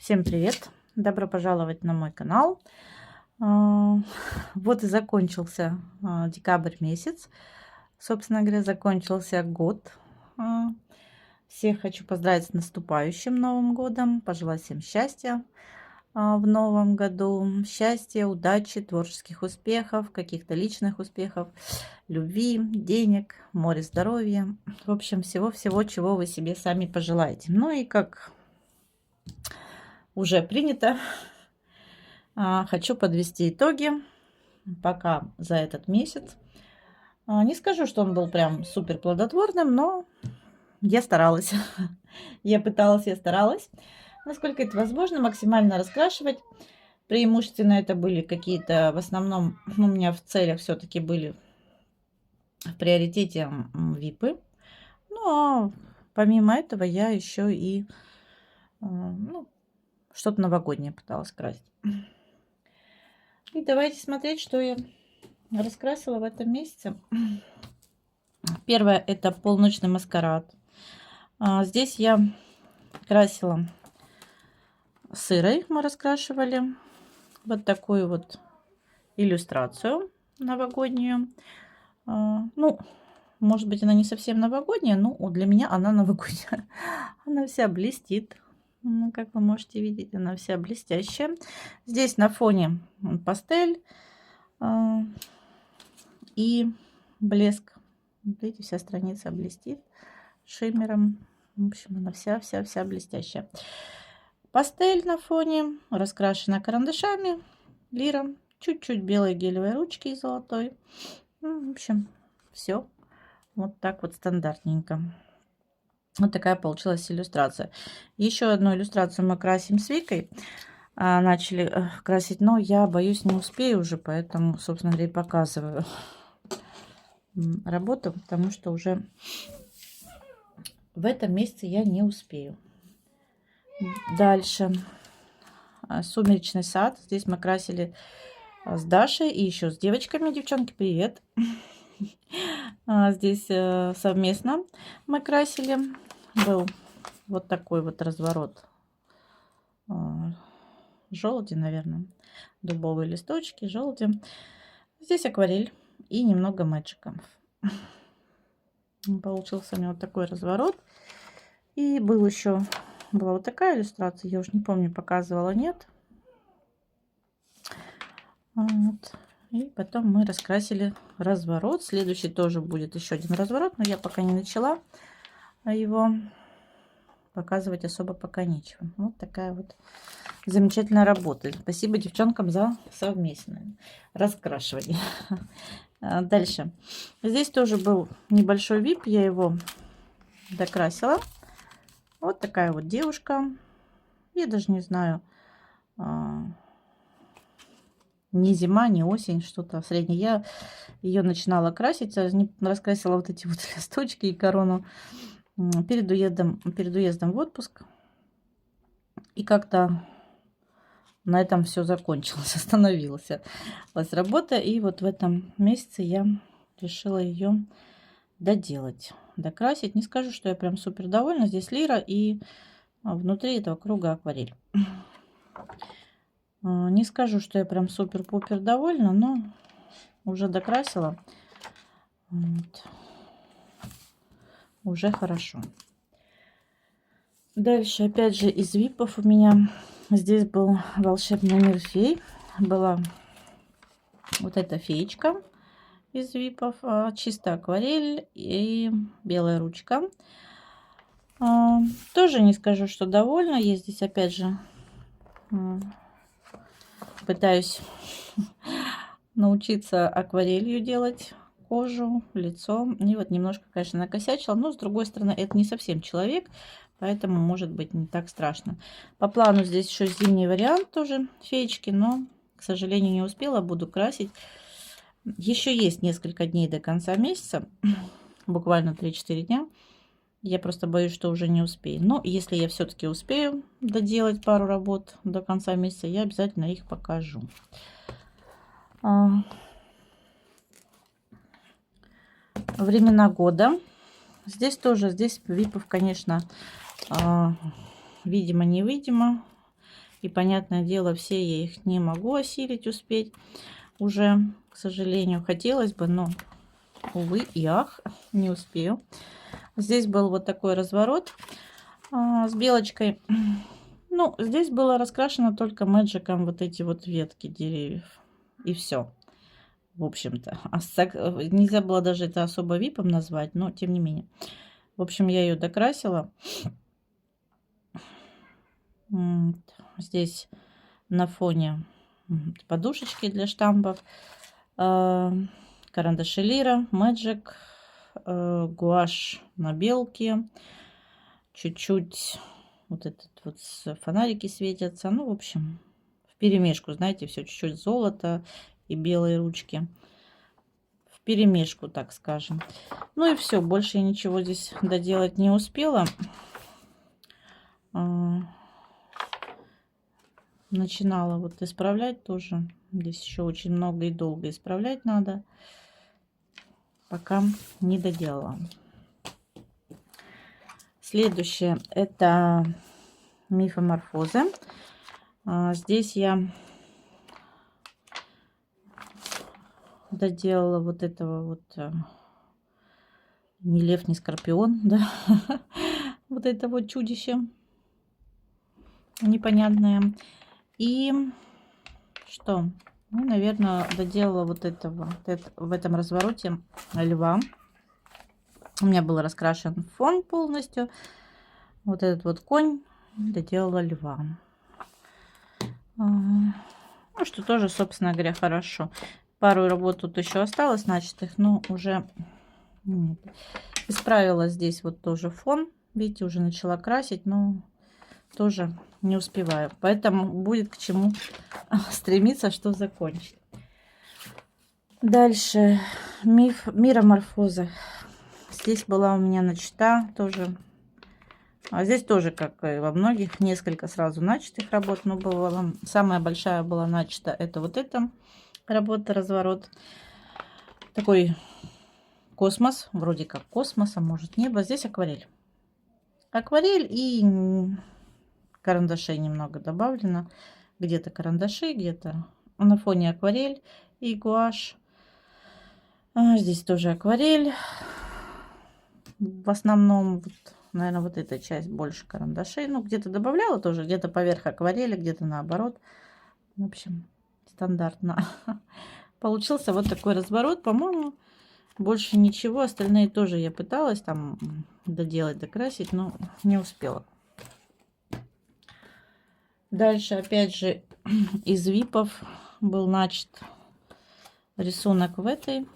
Всем привет! Добро пожаловать на мой канал. А, Вот и закончился декабрь месяц. Собственно говоря, закончился год. А, Всех хочу поздравить с наступающим Новым годом, пожелать всем счастья в новом году. Счастья, удачи, творческих успехов, каких-то личных успехов, любви, денег, море здоровья. В общем, всего-всего, чего вы себе сами пожелаете. Ну и как уже принято, хочу подвести итоги пока за этот месяц. Не скажу, что он был прям супер плодотворным, но я старалась. Я пыталась, я старалась. Насколько это возможно, максимально раскрашивать. Преимущественно это были какие-то, в основном, у меня в целях все-таки были в приоритете випы. Ну, а помимо этого я еще и что-то новогоднее пыталась красить. И давайте смотреть, что я раскрасила в этом месяце. Первое — это полночный маскарад. Здесь я красила сырой, мы раскрашивали вот такую вот иллюстрацию новогоднюю. Ну, может быть, она не совсем новогодняя, но для меня она новогодняя. Она вся блестит. Ну, как вы можете видеть, она вся блестящая. Здесь на фоне пастель и блеск. Видите, вся страница блестит шиммером. В общем, она вся блестящая. Пастель на фоне, раскрашена карандашами, лира, чуть-чуть белой гелевой ручки и золотой. Ну, в общем, все вот так вот стандартненько. Вот такая получилась иллюстрация. Еще одну иллюстрацию мы красим с Викой. Начали красить, но я боюсь, не успею уже, поэтому, собственно говоря, и показываю работу, потому что уже в этом месяце я не успею. Дальше сумеречный сад. Здесь мы красили с Дашей и еще с девочками. Девчонки, привет! Здесь совместно мы красили. Был вот такой вот разворот желуди, наверное. Дубовые листочки, желуди. Здесь акварель и немного мэджика. Получился у меня вот такой разворот. И была вот такая иллюстрация. Я уж не помню, показывала, нет. Вот. И потом мы раскрасили разворот. Следующий тоже будет еще один разворот, но я пока не начала его показывать, особо пока нечего. Вот такая вот замечательная работа. Спасибо девчонкам за совместное раскрашивание. Дальше. Здесь тоже был небольшой вип, я его докрасила. Вот такая вот девушка. Я даже не знаю, не зима, не осень, что-то среднее. Я ее начинала красить, раскрасила вот эти вот листочки и корону перед уездом в отпуск. И как-то на этом все закончилось, остановилась работа. И вот в этом месяце я решила ее доделать, докрасить. Не скажу, что я прям супер довольна. Здесь лира и внутри этого круга акварель. Не скажу, что я прям супер-пупер довольна, но уже докрасила. Вот. Уже хорошо. Дальше, опять же, из випов у меня здесь был волшебный мир фей. Была вот эта феечка из випов. Чисто акварель и белая ручка. Тоже не скажу, что довольна. Я здесь, опять же, пытаюсь научиться акварелью делать кожу, лицо. И вот немножко, конечно, накосячила. Но, с другой стороны, это не совсем человек. Поэтому, может быть, не так страшно. По плану здесь еще зимний вариант тоже феечки. Но, к сожалению, не успела. Буду красить. Еще есть несколько дней до конца месяца. Буквально 3-4 дня. Я просто боюсь, что уже не успею. Но если я все-таки успею доделать пару работ до конца месяца, я обязательно их покажу. Времена года. Здесь тоже, здесь випов, конечно, видимо-невидимо. И, понятное дело, все я их не могу осилить, успеть уже, к сожалению. Хотелось бы, но, увы и ах, не успею. Здесь был вот такой разворот с белочкой. Ну, здесь было раскрашено только мэджиком вот эти вот ветки деревьев. И все. В общем-то. Нельзя было даже это особо випом назвать, но тем не менее. В общем, я ее докрасила. Здесь на фоне подушечки для штампов, карандаши Лира, Magic, гуашь на белке, чуть-чуть вот этот вот фонарики светятся. Ну, в общем, в перемешку, знаете, все чуть-чуть золото и белые ручки. В перемешку, так скажем. Ну и все, больше я ничего здесь доделать не успела. Начинала вот исправлять тоже. Здесь еще очень много и долго исправлять надо. Пока не доделала. Следующее это мифоморфозы. Здесь я доделала вот этого вот не лев, не скорпион, да, вот это вот чудище непонятное. И что? Ну, наверное, доделала вот этого в этом развороте льва. У меня был раскрашен фон полностью. Вот этот вот конь, доделала льва. Ну, что тоже, собственно говоря, хорошо. Пару работ тут еще осталось начатых, но уже нет. Исправила здесь вот тоже фон. Видите, уже начала красить, но тоже не успеваю. Поэтому будет к чему стремиться, что закончить. Дальше мироморфоза. Здесь была у меня начата тоже. А здесь тоже, как и во многих, несколько сразу начатых работ. Но была, самая большая была начата это вот эта работа, разворот. Такой космос, вроде как космос, а может небо. Здесь акварель. Акварель и карандашей немного добавлено. Где-то карандаши, где-то на фоне акварель и гуашь. Здесь тоже акварель. В основном, вот, наверное, вот эта часть больше карандашей. Ну, где-то добавляла тоже, где-то поверх акварели, где-то наоборот. В общем, стандартно. Получился вот такой разворот. По-моему, больше ничего. Остальные тоже я пыталась там доделать, докрасить, но не успела. Дальше, опять же, из випов был начат рисунок в этой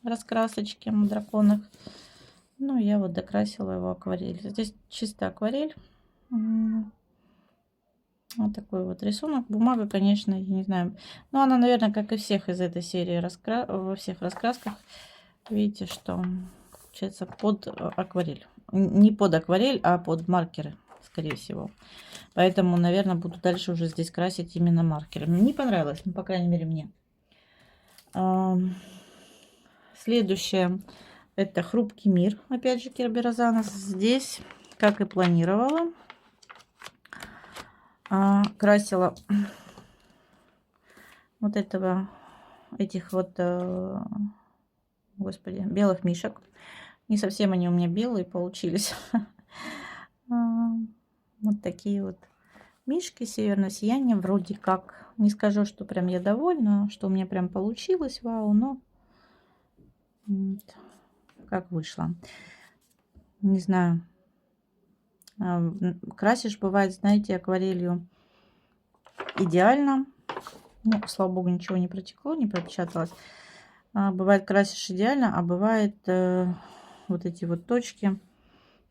раскрасочке на драконах. Ну, я вот докрасила его акварель. Здесь чисто акварель. Вот такой вот рисунок. Бумага, конечно, я не знаю. Но она, наверное, как и всех из этой серии, во всех раскрасках. Видите, что получается под акварель. Не под акварель, а под маркеры, скорее всего. Поэтому, наверное, буду дальше уже здесь красить именно маркерами. Не понравилось, ну, по крайней мере, мне. Следующее это хрупкий мир. Опять же, Керберазанов. Здесь, как и планировала, красила вот этих вот, господи, белых мишек. Не совсем они у меня белые получились. Вот такие вот мишки, северное сияние, вроде как. Не скажу, что прям я довольна, что у меня прям получилось, вау, но вот, как вышло. Не знаю. Красишь, бывает, знаете, акварелью идеально. Ну, слава богу, ничего не протекло, не пропечаталось. Бывает, красишь идеально, а бывает вот эти вот точки.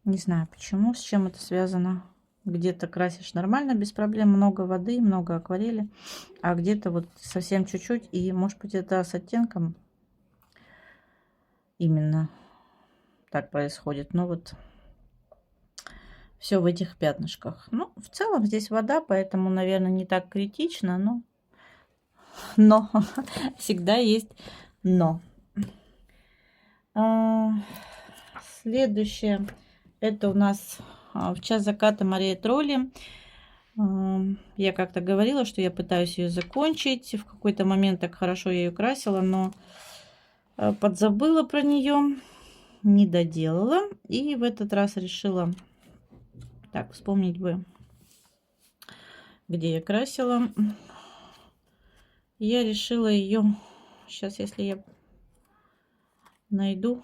Не знаю почему, с чем это связано. Где-то красишь нормально, без проблем, много воды, много акварели, а где-то вот совсем чуть-чуть, и может быть это с оттенком именно так происходит. Но вот все в этих пятнышках. Ну, в целом здесь вода, поэтому, наверное, не так критично, но всегда есть но. Следующее это у нас в час заката Мария Тролли. Я как-то говорила, что я пытаюсь ее закончить. В какой-то момент так хорошо я ее красила, но подзабыла про нее, не доделала. И в этот раз решила, так, вспомнить бы, где я красила. Я решила ее, сейчас, если я найду,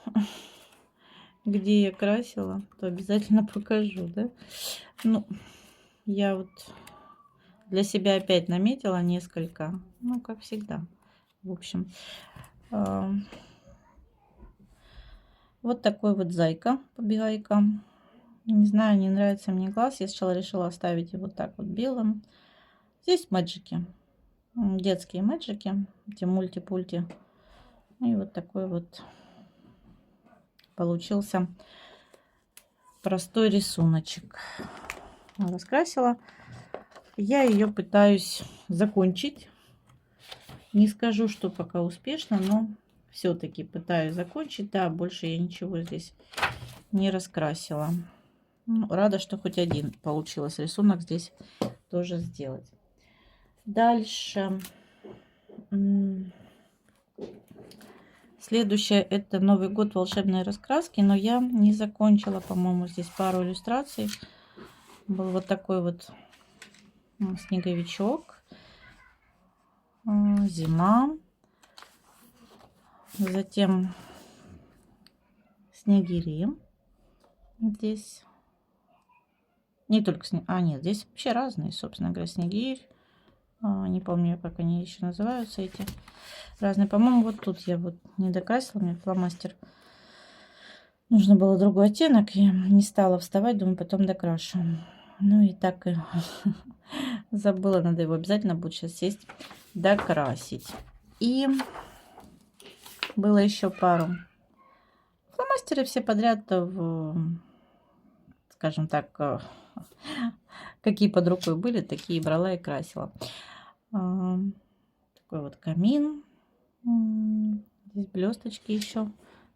где я красила, то обязательно покажу, да. Ну, я вот для себя опять наметила несколько, ну, как всегда. В общем, вот такой вот зайка, побегайка. Не знаю, не нравится мне глаз. Я сначала решила оставить его так вот белым. Здесь мэджики, детские мэджики, эти мульти-пульти. И вот такой вот получился простой рисуночек. Раскрасила. Я ее пытаюсь закончить. Не скажу, что пока успешно, но все-таки пытаюсь закончить. Да, больше я ничего здесь не раскрасила. Ну, рада, что хоть один получилось рисунок здесь тоже сделать. Дальше. Следующее — это Новый год, волшебные раскраски. Но я не закончила, по-моему, здесь пару иллюстраций. Был вот такой вот снеговичок. Зима. Затем снегири. Здесь не только снег, нет, здесь вообще разные, собственно говоря, снегирь. Не помню, как они еще называются, эти разные. По-моему, вот тут я вот не докрасила, мне фломастер. Нужно было другой оттенок, я не стала вставать, думаю, потом докрашу. Ну и так и забыла, надо его обязательно будет сейчас сесть докрасить. И было еще пару фломастеры все подряд, скажем так, какие под рукой были, такие брала и красила. Такой вот камин. Здесь блесточки еще,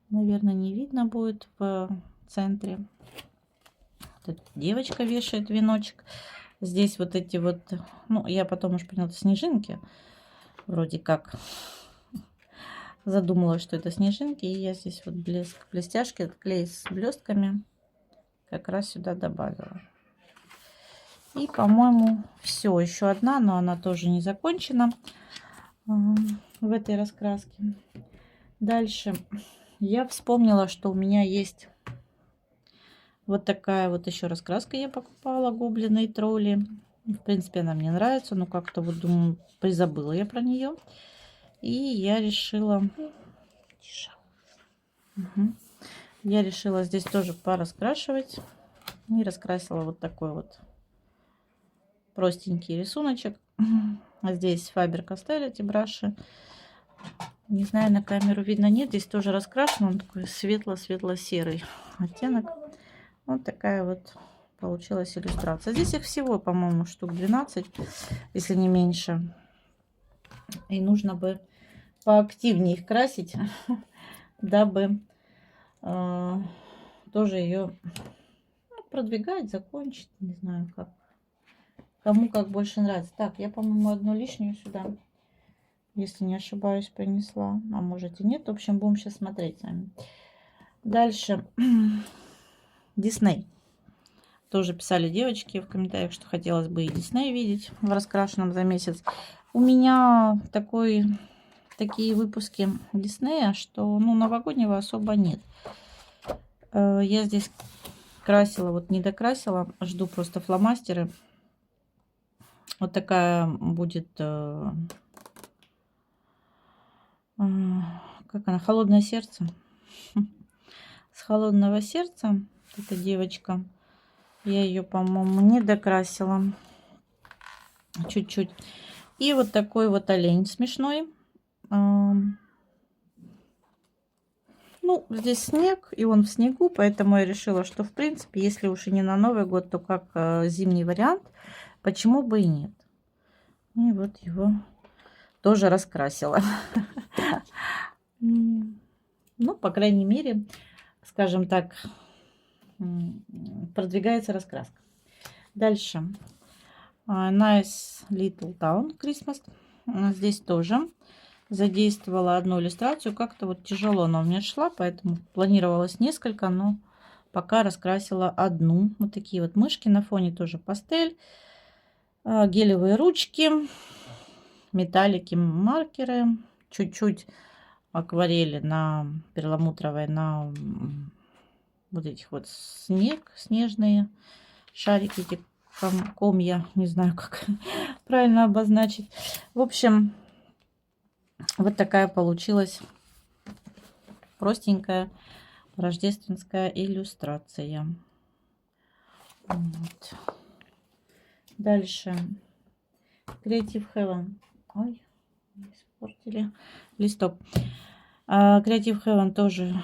наверное, не видно будет в центре. Тут девочка вешает веночек. Здесь вот эти вот, ну, я потом уж поняла, это снежинки. Вроде как задумалась, что это снежинки. И я здесь вот блестяшки, клей с блестками как раз сюда добавила. И, по-моему, все. Еще одна, но она тоже не закончена в этой раскраске. Дальше я вспомнила, что у меня есть вот такая вот еще раскраска. Я покупала гоблины и тролли. В принципе, она мне нравится, но как-то вот думаю, призабыла я про нее. И я решила... Я решила здесь тоже пораскрашивать. И раскрасила вот такой вот простенький рисуночек. Здесь Faber-Castell, эти браши. Не знаю, на камеру видно, нет. Здесь тоже раскрашен. Он такой светло-светло-серый оттенок. Вот такая вот получилась иллюстрация. Здесь их всего, по-моему, штук 12, если не меньше. И нужно бы поактивнее их красить, дабы тоже ее продвигать, закончить. Не знаю, как. Кому как больше нравится. Так, я, по-моему, одну лишнюю сюда, если не ошибаюсь, принесла. А может и нет. В общем, будем сейчас смотреть с вами. Дальше. Дисней. Тоже писали девочки в комментариях, что хотелось бы и Дисней видеть в раскрашенном за месяц. У меня такие выпуски Диснея, что ну, новогоднего особо нет. Я здесь красила, вот не докрасила. Жду просто фломастеры. Вот такая будет, как она, холодное сердце. С холодного сердца эта девочка. Я ее, по-моему, не докрасила. Чуть-чуть. И вот такой вот олень смешной. Ну, здесь снег, и он в снегу, поэтому я решила, что, в принципе, если уж и не на Новый год, то как зимний вариант. Почему бы и нет? И вот его тоже раскрасила. Ну, по крайней мере, скажем так, продвигается раскраска. Дальше. Nice Little Town Christmas. Здесь тоже задействовала одну иллюстрацию. Как-то вот тяжело она у меня шла, поэтому планировалось несколько, но пока раскрасила одну. Вот такие вот мышки на фоне, тоже пастель. Гелевые ручки, металлики, маркеры. Чуть-чуть акварели на перламутровой, на вот этих вот снежные шарики, эти комья, не знаю, как правильно обозначить. В общем, вот такая получилась простенькая рождественская иллюстрация. Вот. Дальше Creative Heaven. Ой, испортили листок. Creative Heaven тоже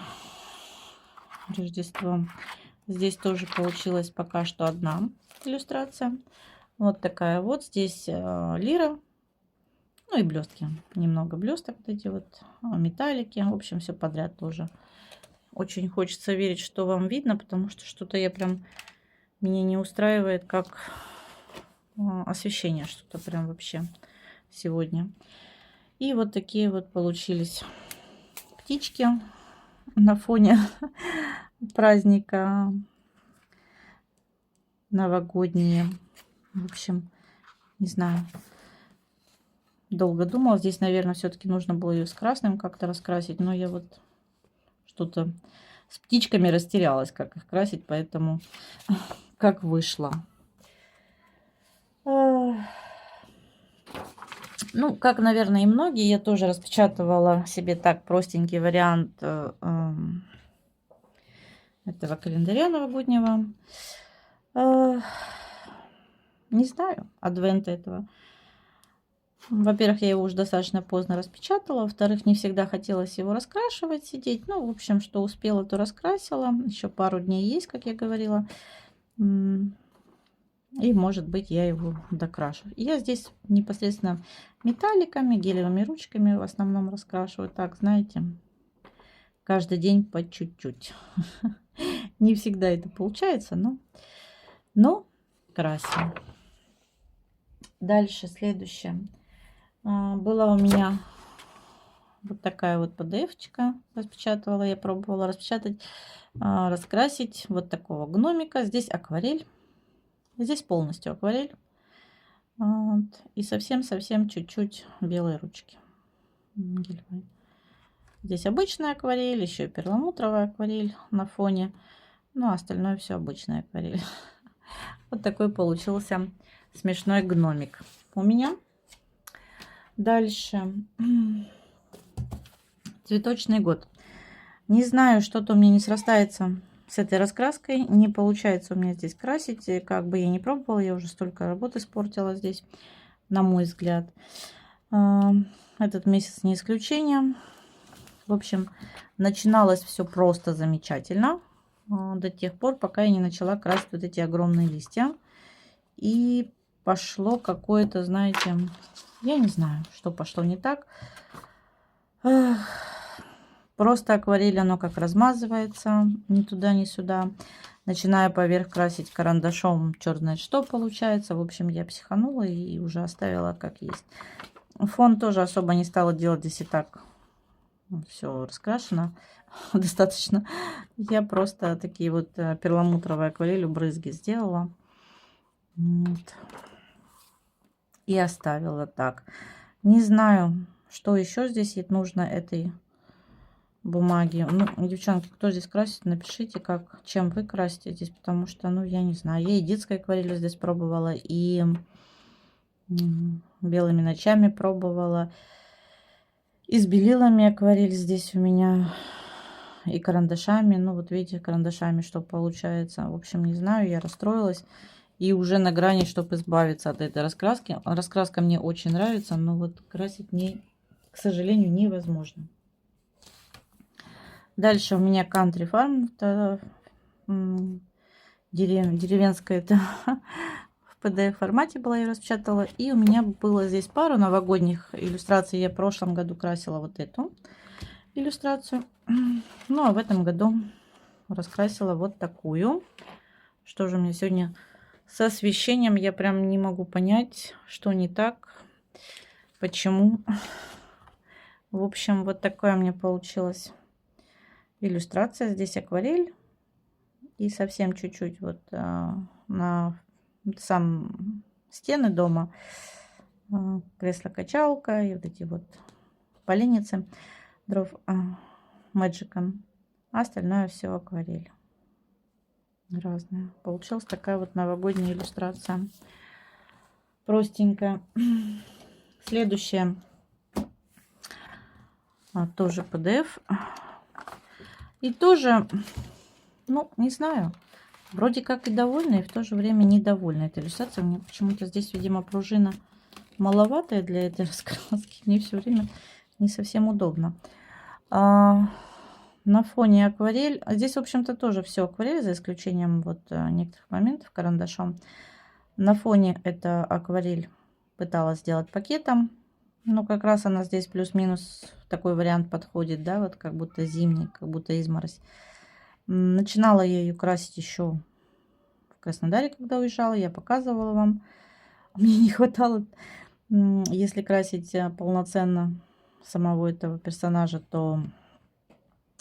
Рождество. Здесь тоже получилась пока что одна иллюстрация. Вот такая вот. Здесь лира. Ну и блестки. Немного блесток. Вот эти вот металлики. В общем, все подряд тоже. Очень хочется верить, что вам видно, потому что что-то я прям... Меня не устраивает, как освещение. Что-то прям вообще сегодня. И вот такие вот получились птички на фоне праздника новогодние. В общем, не знаю. Долго думала. Здесь, наверное, все-таки нужно было ее с красным как-то раскрасить. Но я вот что-то с птичками растерялась, как их красить. Поэтому как вышло. Ну, как, наверное, и многие, я тоже распечатывала себе так простенький вариант этого календаря новогоднего. Не знаю, адвента этого. Во-первых, я его уже достаточно поздно распечатала. Во-вторых, не всегда хотелось его раскрашивать, сидеть. Ну, в общем, что успела, то раскрасила. Еще пару дней есть, как я говорила. И, может быть, я его докрашу. Я здесь непосредственно металликами, гелевыми ручками в основном раскрашиваю. Так, знаете, каждый день по чуть-чуть. Не всегда это получается, но красим. Дальше, следующее. Была у меня вот такая вот PDF-чка. Распечатывала, я пробовала распечатать, раскрасить вот такого гномика. Здесь акварель. Здесь полностью акварель. Вот. И совсем-совсем чуть-чуть белые ручки. Здесь обычная акварель, еще и перламутровая акварель на фоне. Ну, а остальное все обычная акварель. Вот такой получился смешной гномик у меня. Дальше. Цветочный год. Не знаю, что-то у меня не срастается с этой раскраской. Не получается у меня здесь красить. И как бы я не пробовала, я уже столько работы испортила здесь, на мой взгляд. Этот месяц не исключение. В общем, начиналось все просто замечательно. До тех пор, пока я не начала красить вот эти огромные листья. И пошло какое-то, знаете, я не знаю, что пошло не так. Просто акварель, оно как размазывается ни туда, ни сюда. Начинаю поверх красить карандашом, черт знает что получается. В общем, я психанула и уже оставила как есть. Фон тоже особо не стала делать, здесь и так все раскрашено достаточно. Я просто такие вот перламутровые акварелью брызги сделала. Вот. И оставила так. Не знаю, что еще здесь нужно этой бумаги. Ну, девчонки, кто здесь красит, напишите, как, чем вы красите здесь, потому что, ну, я не знаю. Я и детской акварелью здесь пробовала, и белыми ночами пробовала, и с белилами акварель здесь у меня, и карандашами. Ну, вот видите, карандашами что получается. В общем, не знаю, я расстроилась. И уже на грани, чтобы избавиться от этой раскраски. Раскраска мне очень нравится, но вот красить мне, к сожалению, невозможно. Дальше у меня Country Farm. Деревенская это в PDF формате была, я распечатала. И у меня было здесь пару новогодних иллюстраций. Я в прошлом году красила вот эту иллюстрацию. Ну, а в этом году раскрасила вот такую. Что же у меня сегодня С освещением я прям не могу понять, что не так, почему. В общем, вот такая у меня получилась иллюстрация. Здесь акварель. И совсем чуть-чуть вот на сам стены дома. Кресло-качалка и вот эти вот поленницы дров Мэджиком. А остальное все акварель. Разная. Получилась такая вот новогодняя иллюстрация. Простенькая. Следующая. Тоже PDF. И тоже, ну, не знаю. Вроде как и довольна, и в то же время недовольна этой иллюстрацией. Мне почему-то здесь, видимо, пружина маловатая для этой раскраски. Мне все время не совсем удобно. На фоне акварель. Здесь, в общем-то, тоже все акварель, за исключением вот некоторых моментов карандашом. На фоне это акварель пыталась сделать пакетом. Но как раз она здесь плюс-минус такой вариант подходит, да, вот как будто зимний, как будто изморозь. Начинала я ее красить еще в Краснодаре, когда уезжала. Я показывала вам. Мне не хватало, если красить полноценно самого этого персонажа, то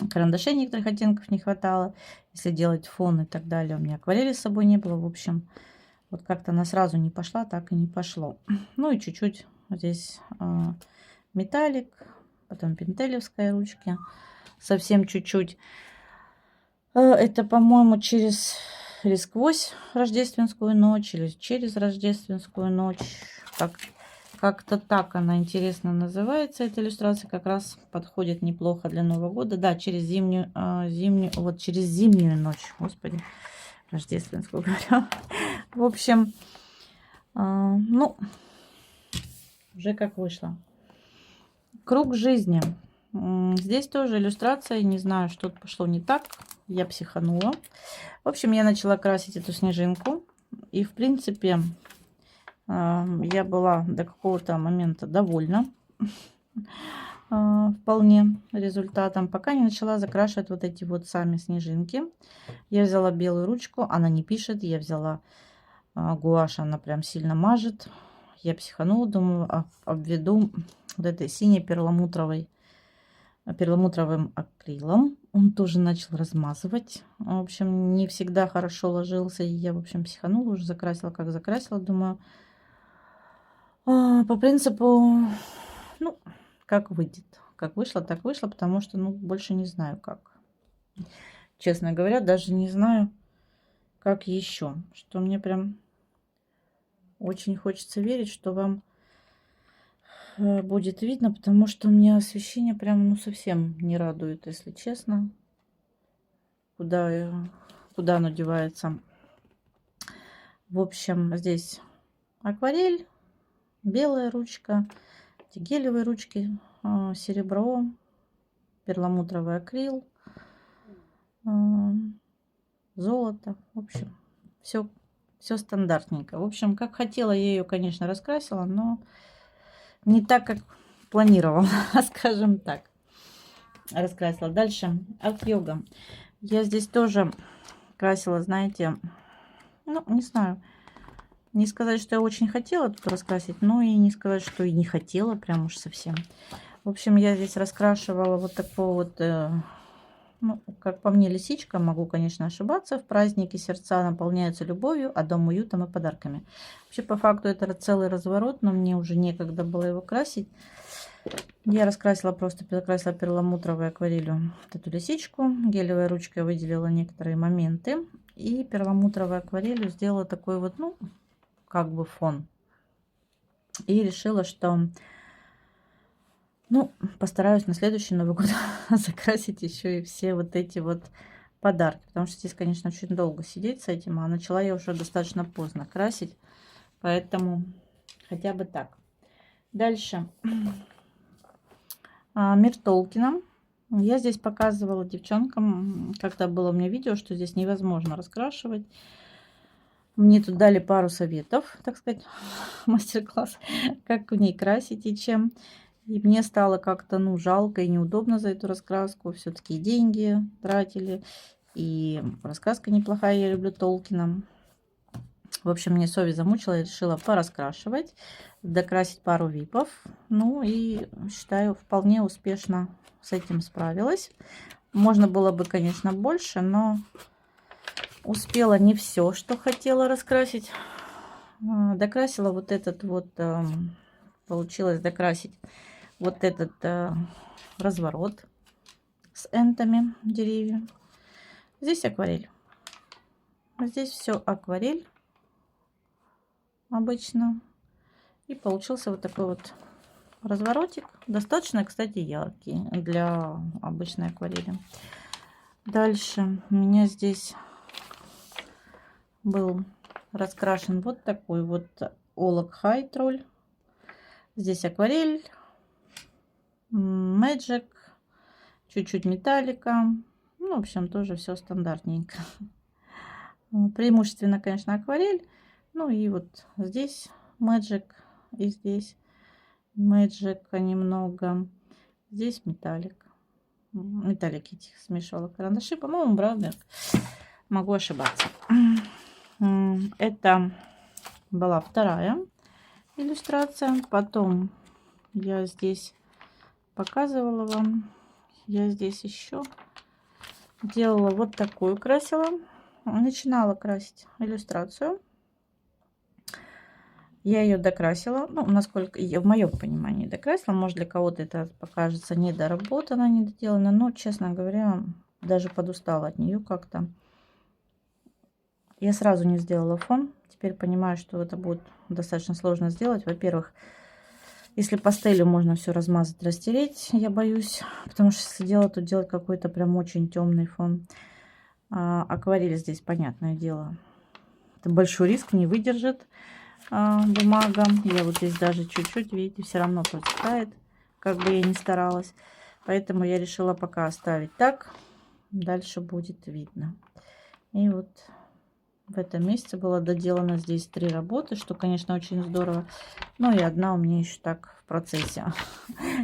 карандашей некоторых оттенков не хватало. Если делать фон и так далее, у меня акварели с собой не было. В общем, вот как-то она сразу не пошла, так и не пошло. Ну и чуть-чуть здесь металлик, потом пентелевская ручки. Совсем чуть-чуть. Это, по-моему, через или сквозь рождественскую ночь, или через рождественскую ночь. Как-то так она интересно называется. Эта иллюстрация как раз подходит неплохо для Нового года. Да, через зимнюю, вот через зимнюю ночь. Господи, рождественскую говорю. В общем, ну, уже как вышло. Круг жизни. Здесь тоже иллюстрация. Не знаю, что пошло не так. Я психанула. В общем, я начала красить эту снежинку. И, в принципе, я была до какого-то момента довольна вполне результатом, пока не начала закрашивать вот эти вот сами снежинки. Я взяла белую ручку, она не пишет. Я взяла гуашь, она прям сильно мажет. Я психанула, думаю, обведу вот этой синей перламутровым акрилом. Он тоже начал размазывать. В общем, не всегда хорошо ложился. И я, в общем, психанула, уже закрасила, как закрасила. Думаю, по принципу, ну, как выйдет. Как вышло, так вышло, потому что, ну, больше не знаю, как. Честно говоря, даже не знаю, как еще. Что мне прям очень хочется верить, что вам будет видно, потому что у меня освещение прям, ну, совсем не радует, если честно. Куда оно девается. В общем, здесь акварель, белая ручка, эти гелевые ручки, серебро, перламутровый акрил, золото. В общем, все стандартненько. В общем, как хотела, я ее, конечно, раскрасила, но не так, как планировала, скажем так. Раскрасила. Дальше арт-йога. Я здесь тоже красила, знаете, ну, не знаю. Не сказать, что я очень хотела тут раскрасить, но и не сказать, что и не хотела, прям уж совсем. В общем, я здесь раскрашивала вот такого вот, ну, как по мне, лисичка. Могу, конечно, ошибаться. В празднике сердца наполняются любовью, а дом уютом и подарками. Вообще, по факту, это целый разворот, но мне уже некогда было его красить. Я раскрасила, просто закрасила перламутровой акварелью вот эту лисичку. Гелевой ручкой выделила некоторые моменты. И перламутровой акварелью сделала такой вот, ну, как бы фон. И решила, что, ну, постараюсь на следующий Новый год закрасить еще и все вот эти вот подарки. Потому что здесь, конечно, очень долго сидеть с этим. А начала я уже достаточно поздно красить. Поэтому хотя бы так. Дальше. Мир Толкина. Я здесь показывала девчонкам, когда было у меня видео, что здесь невозможно раскрашивать. Мне тут дали пару советов, так сказать, мастер-класс, как в ней красить и чем. И мне стало как-то, ну, жалко и неудобно за эту раскраску. Все-таки деньги тратили. И раскраска неплохая, я люблю Толкина. В общем, мне совесть замучила, я решила пораскрашивать, докрасить пару випов. Ну и считаю, вполне успешно с этим справилась. Можно было бы, конечно, больше, но успела не все, что хотела раскрасить. Докрасила вот этот вот, получилось докрасить вот этот разворот с энтами деревьев. Здесь акварель. Здесь все акварель обычно. И получился вот такой вот разворотик. Достаточно, кстати, яркий для обычной акварели. Дальше у меня здесь был раскрашен вот такой вот Олак Хай тролль. Здесь акварель, Magic, чуть-чуть металлика. Ну, в общем, тоже все стандартненько. Преимущественно, конечно, акварель. Ну и вот здесь Magic и здесь Magic немного. Здесь металлик. Металлик этих смешивала карандаши. По-моему, Браунинг. Могу ошибаться. Это была вторая иллюстрация. Потом я здесь показывала вам. Я здесь еще делала вот такую, красила. Начинала красить иллюстрацию. Я ее докрасила. Ну, насколько я, в моем понимании, докрасила. Может, для кого-то это покажется недоработано, недоделано. Но, честно говоря, даже подустала от нее как-то. Я сразу не сделала фон. Теперь понимаю, что это будет достаточно сложно сделать. Во-первых, если пастелью можно все размазать, растереть, я боюсь. Потому что если делать, то делать какой-то прям очень темный фон. Акварель здесь, понятное дело, это большой риск, не выдержит бумага. Я вот здесь даже чуть-чуть, видите, все равно протекает, как бы я ни старалась. Поэтому я решила пока оставить так. Дальше будет видно. И вот в этом месяце было доделано здесь 3 работы, что, конечно, очень здорово. Ну и одна у меня еще так в процессе.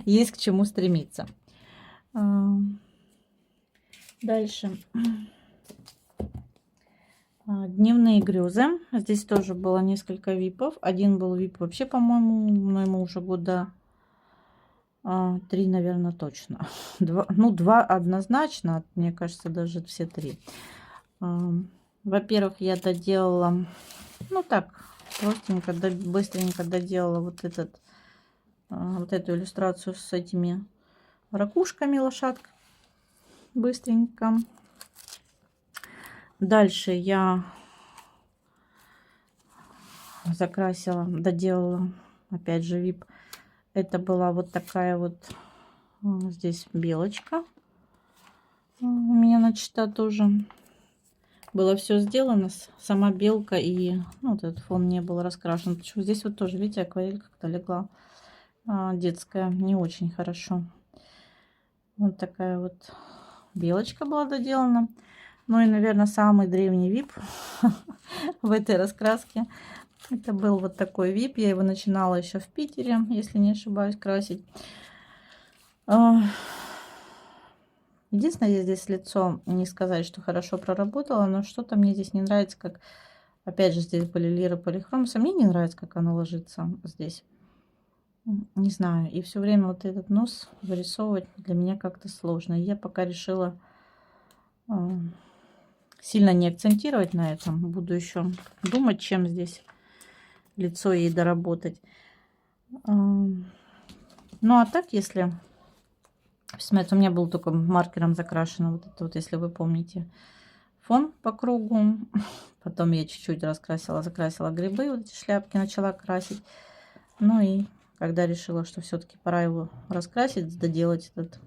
Есть к чему стремиться. Дальше. Дневные грезы. Здесь тоже было несколько випов. Один был вип вообще, по-моему, но ему уже года 3, наверное, точно. 2, ну, 2 однозначно. Мне кажется, даже все 3. Во-первых, я доделала, ну так, простенько, быстренько доделала вот эту иллюстрацию с этими ракушками лошадка. Быстренько. Дальше я закрасила, доделала, опять же, вип. Это была вот такая вот здесь белочка. У меня начата тоже. Было все сделано, сама белка, и ну, вот этот фон не был раскрашен. Почему здесь вот тоже, видите, акварель как-то легла детская, не очень хорошо. Вот такая вот белочка была доделана. Ну и, наверное, самый древний вип в этой раскраске. Это был вот такой вип. Я его начинала еще в Питере, если не ошибаюсь, красить. Единственное, я здесь лицо, не сказать, что хорошо проработала, но что-то мне здесь не нравится, как, опять же, здесь были лиры полихромуса. Мне не нравится, как оно ложится здесь. Не знаю. И все время вот этот нос вырисовывать для меня как-то сложно. Я пока решила сильно не акцентировать на этом. Буду еще думать, чем здесь лицо ей доработать. Ну, а так, если... Смотрите, у меня был только маркером закрашено вот это вот, если вы помните, фон по кругу. Потом я чуть-чуть закрасила грибы, вот эти шляпки начала красить. Ну и когда решила, что все-таки пора его раскрасить, доделать этот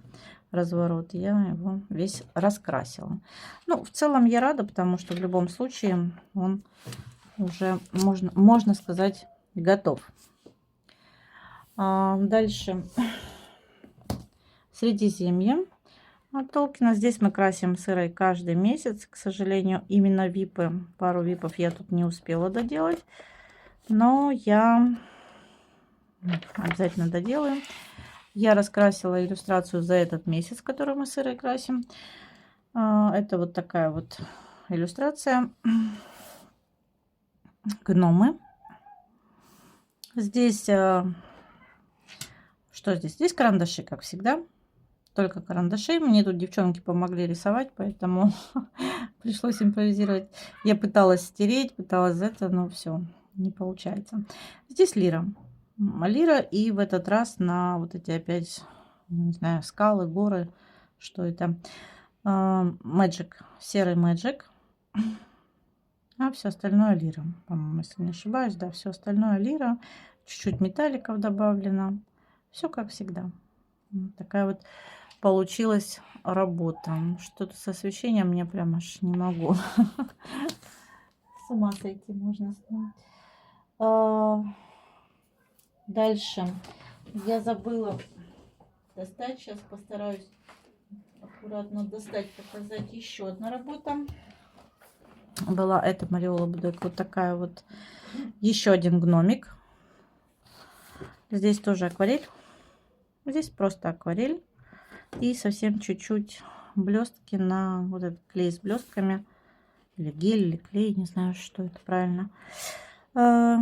разворот, я его весь раскрасила. Ну, в целом я рада, потому что в любом случае он уже, можно сказать, готов. Дальше Средиземье от Толкина. Здесь мы красим сырой каждый месяц. К сожалению, именно випы, пару випов я тут не успела доделать. Но я обязательно доделаю. Я раскрасила иллюстрацию за этот месяц, который мы сырой красим. Это вот такая вот иллюстрация. гномы. Здесь, что здесь? Здесь карандаши, как всегда. Только карандаши. Мне тут девчонки помогли рисовать, поэтому пришлось импровизировать. Я пыталась стереть, пыталась это, но все, не получается. Здесь лира. Лира, и в этот раз на вот эти опять, не знаю, скалы, горы, что это. Magic, серый Magic. А все остальное лира, по-моему, если не ошибаюсь. Да, все остальное лира. Чуть-чуть металликов добавлено. Все как всегда. Вот такая вот получилась работа. Что-то с освещением мне прям аж не могу. С ума сойти можно с ним. Дальше я забыла достать. Сейчас постараюсь аккуратно достать, показать. Еще одна работа была. Это Мариола Будек. Вот такая вот. Еще один гномик. Здесь тоже акварель. Здесь просто акварель. И совсем чуть-чуть блестки на вот этот клей с блестками. Или гель, или клей. Не знаю, что это правильно. А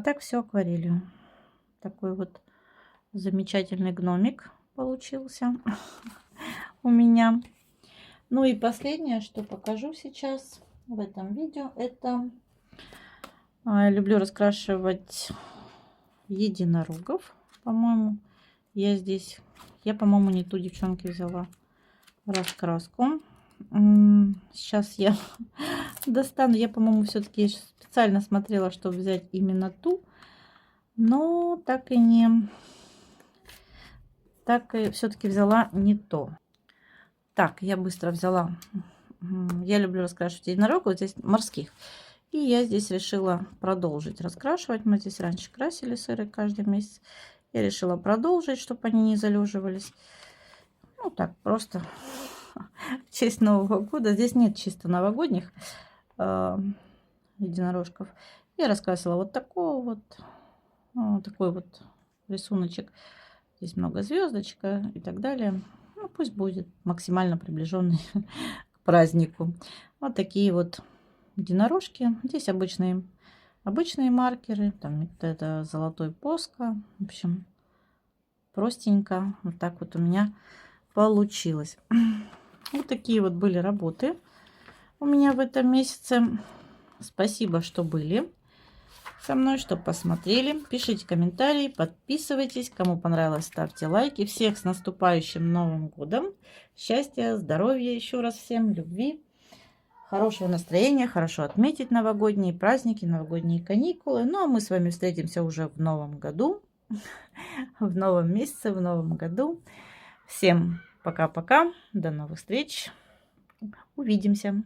так все акварелью. Такой вот замечательный гномик получился у меня. Ну и последнее, что покажу сейчас в этом видео, это я люблю раскрашивать единорогов, по-моему. Я, по-моему, не ту, девчонки, взяла раскраску. Сейчас я достану. Я, по-моему, все-таки специально смотрела, чтобы взять именно ту, но так и все-таки взяла не то. Так, я быстро взяла. Я люблю раскрашивать единорогов, вот здесь морских. И я здесь решила продолжить раскрашивать. Мы здесь раньше красили сыры каждый месяц. Я решила продолжить, чтобы они не залеживались. Ну так, просто в честь Нового года. Здесь нет чисто новогодних единорожков. Я раскрасила вот такой вот рисуночек. Здесь много звездочек и так далее. Ну, пусть будет максимально приближенный к празднику. Вот такие вот единорожки. Здесь обычные маркеры. Там это золотой Поско. В общем, простенько. Вот так вот у меня получилось. Вот такие вот были работы у меня в этом месяце. Спасибо, что были со мной, что посмотрели. Пишите комментарии, подписывайтесь. Кому понравилось, ставьте лайки. Всех с наступающим Новым годом. Счастья, здоровья, еще раз всем, любви, хорошего настроения, хорошо отметить новогодние праздники, новогодние каникулы. Ну, а мы с вами встретимся уже в новом году, в новом месяце, в новом году. Всем пока-пока, до новых встреч, увидимся.